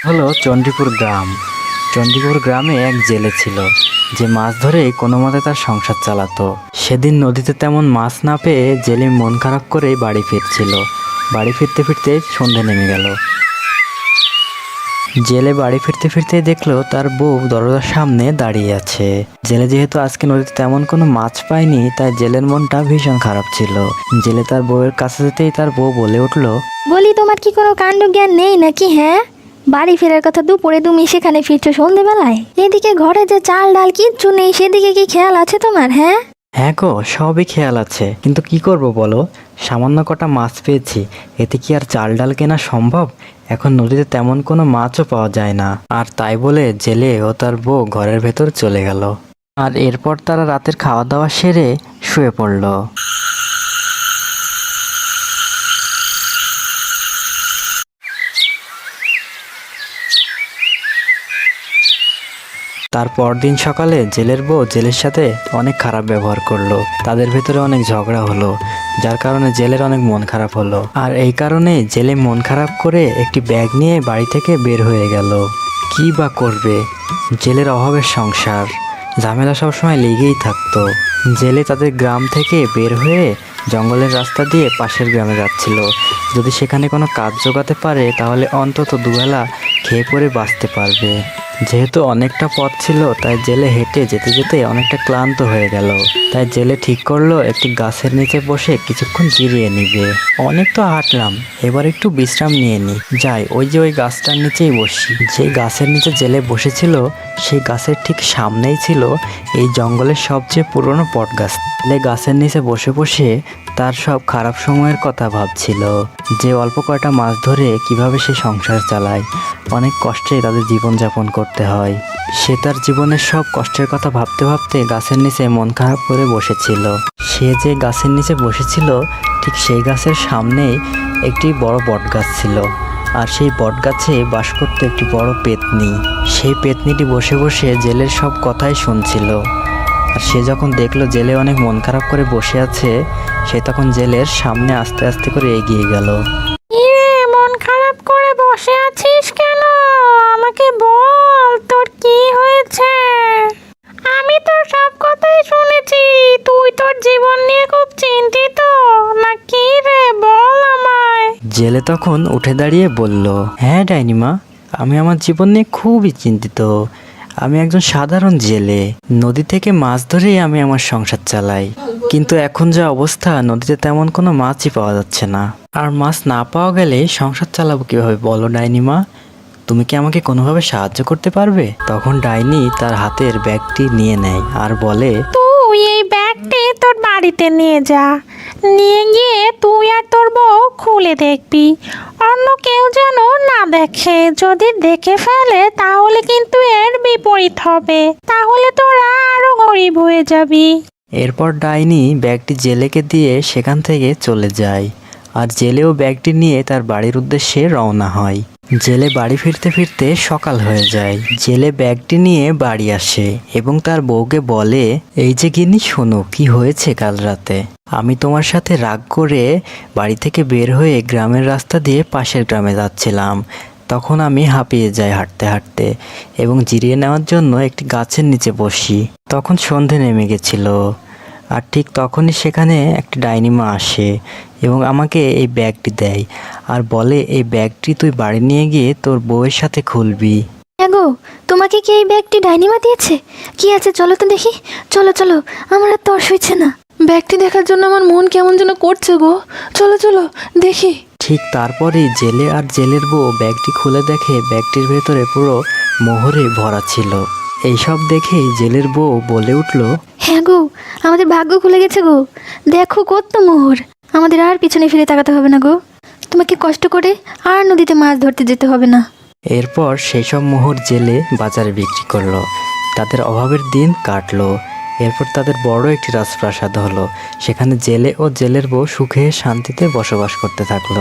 হলো চণ্ডীপুর গ্রাম। চণ্ডীপুর গ্রামে এক জেলে ছিল যে মাছ ধরে কোনো মতে তার সংসার চালাতো। সেদিন নদীতে তেমন মাছ না পেয়ে জেলে মন খারাপ করে বাড়ি ফিরছিল। বাড়ি ফিরতে ফিরতে সন্ধে নেমে গেল। জেলে বাড়ি ফিরতে ফিরতেই দেখলো তার বউ দরজার সামনে দাঁড়িয়ে আছে। জেলে যেহেতু আজকে নদীতে তেমন কোনো মাছ পায়নি, তাই জেলের মনটা ভীষণ খারাপ ছিল। জেলে তার বউয়ের কাছে যেতেই তার বউ বলে উঠলো, বলি তোমার কি কোনো কাণ্ড জ্ঞান নেই নাকি? হ্যাঁ, বাড়ি ফেরার কথা দুপুরে তুমি সেখানে ফিরছো সন্ধেবেলায়। এদিকে ঘরে যে চাল ডাল কিচ্ছু নেই, সেদিকে কি খেয়াল আছে তোমার? হ্যাঁ হ্যাঁ গো, সবই খেয়াল আছে, কিন্তু কি করব বলো, সামান্য কটা মাছ পেয়েছি, এতে কি আর চাল ডাল কেনা সম্ভব? এখন নদীতে তেমন কোনো মাছও পাওয়া যায় না। আর তাই বলে জেলে ও তার বউ ঘরের ভেতর চলে গেল। আর এরপর তারা রাতের খাওয়া দাওয়া সেরে শুয়ে পড়ল। তার পরদিন সকালে জেলের বউ জেলের সাথে অনেক খারাপ ব্যবহার করলো। তাদের ভেতরে অনেক ঝগড়া হলো, যার কারণে জেলের অনেক মন খারাপ হলো। আর এই কারণে জেলে মন খারাপ করে একটি ব্যাগ নিয়ে বাড়ি থেকে বের হয়ে গেল। কি বা করবে, জেলের অভাবের সংসার, ঝামেলা সবসময় লেগেই থাকতো। জেলে তাদের গ্রাম থেকে বের হয়ে জঙ্গলের রাস্তা দিয়ে পাশের গ্রামে যাচ্ছিল। যদি সেখানে কোনো কাজ জোগাতে পারে তাহলে অন্তত দুবেলা খেয়ে পরে বাঁচতে পারবে। যেহেতু অনেকটা পথ ছিল, তাই জেলে হেঁটে যেতে যেতে অনেকটা ক্লান্ত হয়ে গেল। তাই জেলে ঠিক করলো একটি গাছের নিচে বসে কিছুক্ষণ জিরিয়ে নিবে। অনেক তো হাঁটলাম, এবার একটু বিশ্রাম নিয়ে নি। যাই, ওই গাছটার নিচেই বসি। যে গাছের নিচে জেলে বসেছিল সেই গাছের ঠিক সামনেই ছিল এই জঙ্গলের সবচেয়ে পুরনো বট গাছ। জেলে গাছের নিচে বসে বসে তার সব খারাপ সময়ের কথা ভাবছিল, যে অল্প কয়টা মাছ ধরে কিভাবে সে সংসার চালায়। অনেক কষ্টে তাদের জীবনযাপন করতে হয়। সে তার জীবনের সব কষ্টের কথা ভাবতে ভাবতে গাছের নিচে মন খারাপ করে বসেছিল। সে যে গাছের নিচে বসেছিল ঠিক সেই গাছের সামনেই একটি বড় বট গাছ ছিল। আর সেই বট গাছে বাস করতো একটি বড় পেত্নী। সেই পেত্নীটি বসে বসে জেলের সব কথাই শুনছিল। আর সে যখন দেখলো জেলে অনেক মন খারাপ করে বসে আছে, সে তখন জেলের সামনে আস্তে আস্তে করে এগিয়ে গেল। ইরে, মন খারাপ করে বসে আছিস কেন? আমাকে বল, তোর কি হয়েছে? আমি তোর সব কথাই শুনেছি। তুই তোর জীবন নিয়ে খুব চিন্তিত নাকি রে? বল আমায়। জেলে তখন উঠে দাঁড়িয়ে বলল, হ্যাঁ ডাইনিমা, আমি আমার জীবন নিয়ে খুবই চিন্তিত। আমি একজন সাধারণ জেলে, নদী থেকে মাছ ধরেই আমি আমার সংসার চালাই। কিন্তু এখন যা অবস্থা, নদীতে তেমন কোনো মাছই পাওয়া যাচ্ছে না। আর মাছ না পাওয়া গেলে সংসার চালাবো কিভাবে বলো ডাইনিমা? তুমি কি আমাকে কোনোভাবে সাহায্য করতে পারবে? তখন ডাইনি তার হাতের ব্যাগটি নিয়ে নেয় আর বলে, তুই এই ব্যাগটি তোর বাড়িতে নিয়ে যা। নিয়ে গিয়ে তুই আর তোর বউ খুলে দেখবি, অন্য কেউ যেন না দেখে। যদি দেখে ফেলে তাহলে কিন্তু এর বিপরীত হবে, তাহলে তোরা আরো গরিব হয়ে যাবি। এরপর ডাইনি ব্যাগটি জেলেকে দিয়ে সেখান থেকে চলে যায়। আর জেলেও ব্যাগটি নিয়ে তার বাড়ির উদ্দেশ্যে রওনা হয়। জেলে বাড়ি ফিরতে ফিরতে সকাল হয়ে যায়। জেলে ব্যাগটি নিয়ে বাড়ি আসে এবং তার বউকে বলে, এই যে গিন্নি, শোনো কি হয়েছে কাল রাতে। আমি তোমার সাথে রাগ করে বাড়ি থেকে বের হয়ে গ্রামের রাস্তা দিয়ে পাশের গ্রামে যাচ্ছিলাম। তখন আমি হাঁপিয়ে যাই হাঁটতে হাঁটতে এবং জিরিয়ে নেওয়ার জন্য একটি গাছের নিচে বসি। তখন সন্ধে নেমে গেছিল। আর ঠিক তখনই সেখানে একটি ডাইনিমা আসে এবং আমাকে এই ব্যাগটি দেয় আর বলে, এই ব্যাগটি তুই বাড়ি নিয়ে গিয়ে তোর বউয়ের সাথে খুলবি। হ্যাঁ গো, তোমাকে কি এই ব্যাগটি ডাইনিমা দিয়েছে? কি আছে চলো তো দেখি। চলো চলো, আমার আর তর সইছে না। ব্যাগটি দেখার জন্য আমার মন কেমন যেন করছে গো। চলো চলো দেখি। ঠিক তারপরেই জেলে আর জেলের বউ ব্যাগটি খুলে দেখে ব্যাগটির ভেতরে পুরো মোহরে ভরা ছিল। এইসব দেখেই জেলের বউ বলে উঠল, হ্যাঁ গো, আমাদের ভাগ্য খুলে গেছে গো। দেখো কত মোহর, আমাদের আর পিছনে ফিরে তাকাতে হবে না গো। তোমাকে কষ্ট করে আর নদীতে মাছ ধরতে যেতে হবে না। এরপর সেই সব মোহর জেলে বাজারে বিক্রি করলো। তাদের অভাবের দিন কাটলো। এরপর তাদের বড় একটি রাজপ্রাসাদ হলো। সেখানে জেলে ও জেলের বউ সুখে শান্তিতে বসবাস করতে থাকলো।